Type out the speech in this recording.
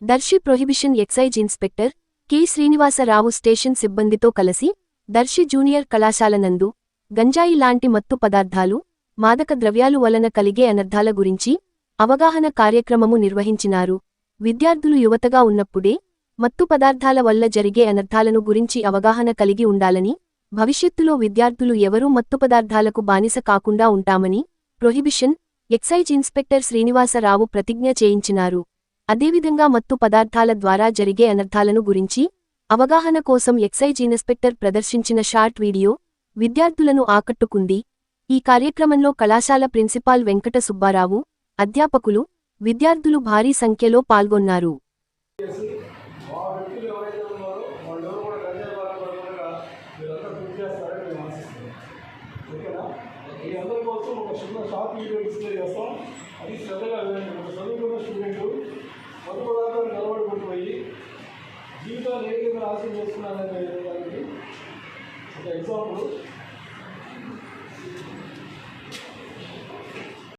Darsi prohibition excise inspector K Srinivasarao station సిబ్బందితో కలిసి Darsi junior కళాశాల నందు గంజాయి లాంటి మత్తు పదార్థాలు, మాదక ద్రవ్యాలు వలన కలిగే అనర్థాల గురించి అవగాహన కార్యక్రమము నిర్వహించినారు. విద్యార్థులు యువతగా ఉన్నప్పుడే మత్తు పదార్థాల వల్ల జరిగే అనర్థాలను గురించి అవగాహన కలిగి ఉండాలని, భవిష్యత్తులో విద్యార్థులు ఎవరూ మత్తు పదార్థాలకు బానిస కాకుండా ఉంటామని ప్రొహిబిషన్ ఎక్సైజ్ ఇన్స్పెక్టర్ శ్రీనివాసరావు ప్రతిజ్ఞ చేయించినారు. అదేవిధంగా మత్తు పదార్థాల ద్వారా జరిగే అనర్థాలను గురించి అవగాహన కోసం ఎక్సైజ్ ఇన్స్పెక్టర్ ప్రదర్శించిన షార్ట్ వీడియో విద్యార్థులను ఆకట్టుకుంది. ఈ కార్యక్రమంలో కళాశాల ప్రిన్సిపాల్ వెంకట సుబ్బారావు, అధ్యాపకులు, విద్యార్థులు భారీ సంఖ్యలో పాల్గొన్నారు. జీవితాలు ఏ విధంగా ఆశ చేస్తున్నారనే దానికి ఒక ఎగ్జాంపుల్